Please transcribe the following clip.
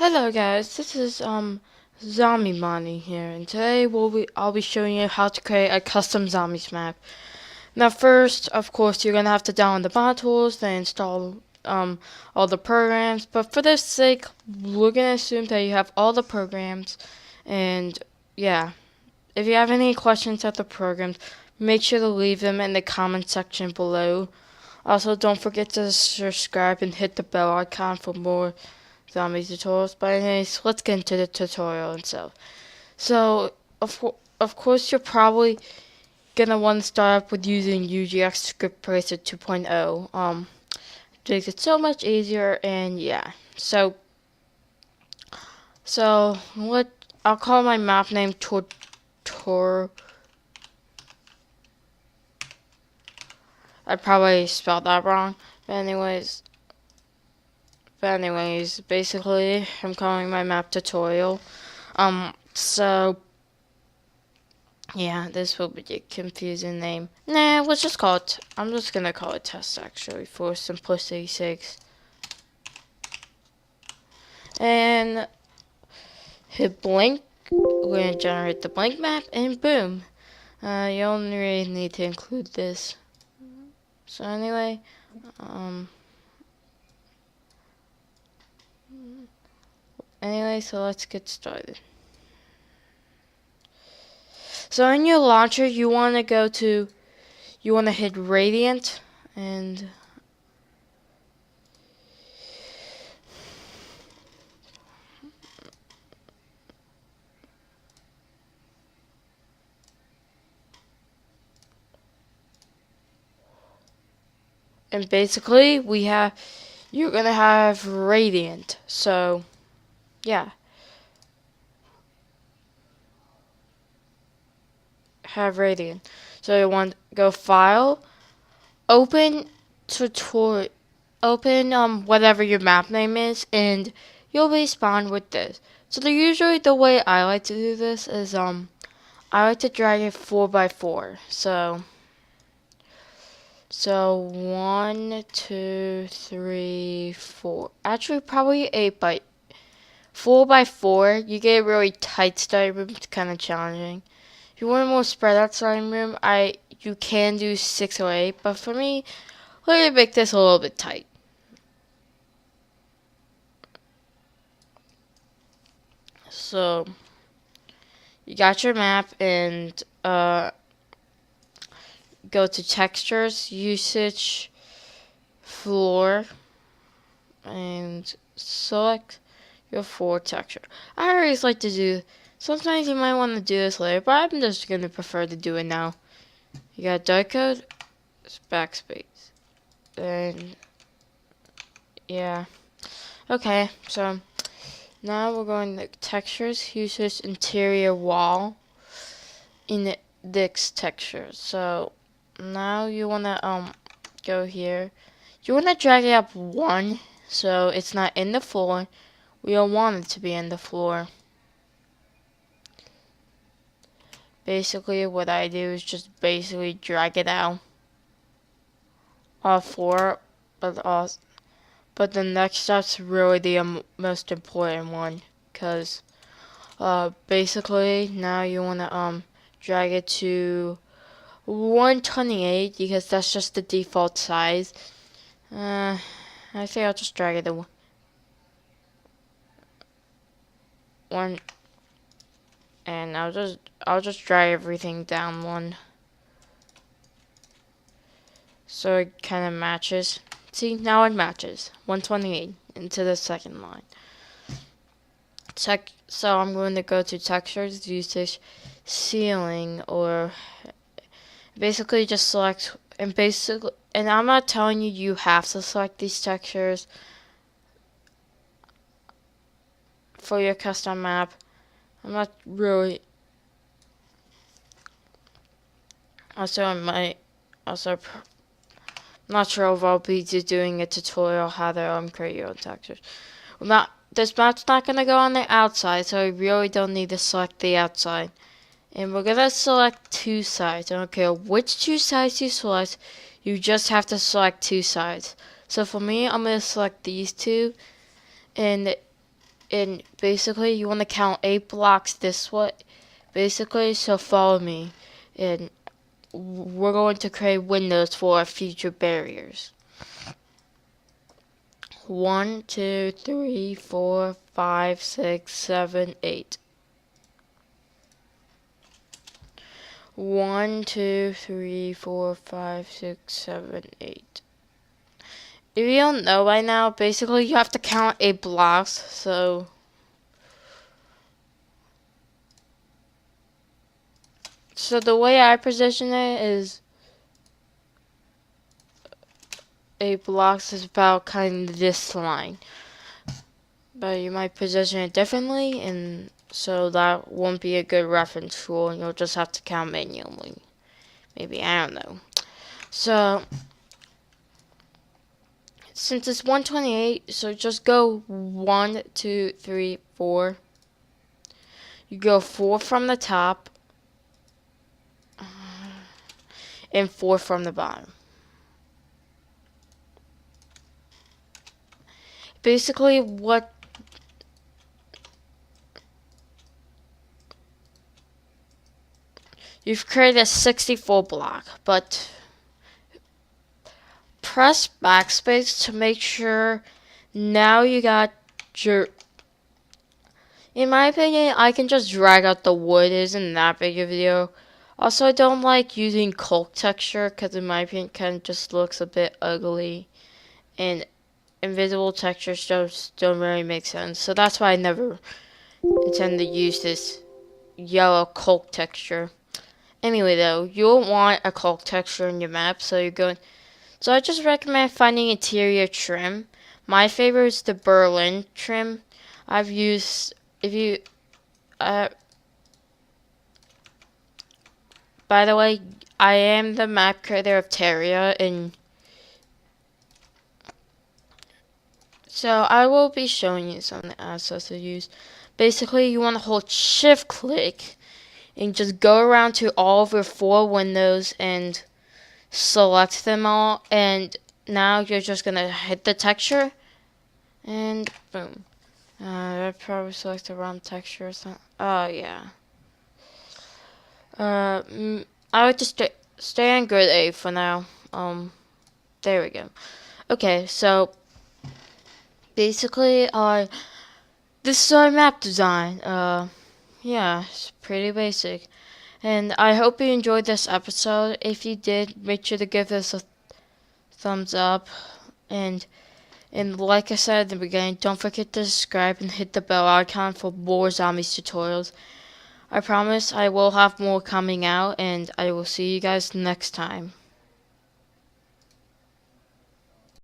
Hello guys, this is Zombie Money here, and today I'll be showing you how to create a custom zombies map. Now first, of course, you're gonna have to download the mod tools, then install all the programs. But for this sake, we're gonna assume that you have all the programs, and yeah. If you have any questions about the programs, make sure to leave them in the comment section below. Also, don't forget to subscribe and hit the bell icon for more zombie tutorials. But anyways, let's get into the tutorial itself. So, of course, you're probably gonna want to start up with using UGX Script Tracer 2.0. Makes it so much easier, and yeah. So what I'll call my map name Tor. I probably spelled that wrong. But anyways, basically, I'm calling my map tutorial. So yeah, this will be a confusing name. Nah, let's just call it. I'm just gonna call it test actually for simplicity's sake. And hit blank. We're gonna generate the blank map, and boom. You only really need to include this. So anyway, so let's get started. So in your launcher, you want to hit Radiant, and basically you're gonna have Radiant. So yeah, have Radiant. So you want to go File, open tutorial, open whatever your map name is, and you'll be spawned with this. So usually the way I like to do this is I like to drag it 4x4. So 1, 2, 3, 4. Actually, probably 4x4. You get a really tight starting room. It's kind of challenging. If you want a more spread out starting room, you can do 6 or 8. But for me, let me make this a little bit tight. So you got your map, and go to textures, usage, floor, and select your floor texture. I always like to do, sometimes you might want to do this later, but I'm just going to prefer to do it now. You got dark code, backspace, and yeah. Okay, so now we're going to textures, usage, interior wall, index texture. So now you want to go here. You want to drag it up 1 so it's not in the floor. We don't want it to be in the floor. Basically, what I do is just basically drag it out all 4, but the next step's really the most important one, because basically now you want to drag it to 128 because that's just the default size. I think I'll just drag it to 1, and I'll just drag everything down 1, so it kind of matches. See, now it matches 128 into the second line. So I'm going to go to textures, usage, ceiling, or basically just select, and I'm not telling you have to select these textures for your custom map. I'm not really. I'm not sure if I'll be doing a tutorial how to create your own textures. This map's not gonna go on the outside, so we really don't need to select the outside. And we're gonna select 2 sides. I don't care which 2 sides you select, you just have to select 2 sides. So for me, I'm gonna select these 2, and And basically you want to count 8 blocks this way. Basically, so follow me. And we're going to create windows for our future barriers. 1, 2, 3, 4, 5, 6, 7, 8. 1, 2, 3, 4, 5, 6, 7, 8. If you don't know by now, basically you have to count 8 blocks, so the way I position it is 8 blocks is about kind of this line. But you might position it differently, and so that won't be a good reference tool, and you'll just have to count manually. Maybe, I don't know. So since it's 128, so just go 1, 2, 3, 4. You go 4 from the top and 4 from the bottom. Basically, what you've created a 64 block, but press backspace to make sure now you got your. In my opinion, I can just drag out the wood. It isn't that big of a deal. Also, I don't like using Culk texture because in my opinion, it kind of just looks a bit ugly, and invisible textures just don't really make sense. So that's why I never intend to use this yellow Culk texture. Anyway, though, you'll want a Culk texture in your map, so you're going. So I just recommend finding interior trim. My favorite is the Berlin trim. I've used, if you, by the way, I am the map creator of Terraria, and so I will be showing you some of the assets to use. Basically, you want to hold shift click and just go around to all of your 4 windows and select them all, and now you're just gonna hit the texture and boom. I probably select the wrong texture or something. Oh yeah. I would just stay on grid A for now. There we go. Okay, so basically, this is our map design. Yeah, it's pretty basic. And I hope you enjoyed this episode. If you did, make sure to give this a thumbs up. And like I said at the beginning, don't forget to subscribe and hit the bell icon for more zombies tutorials. I promise I will have more coming out, and I will see you guys next time.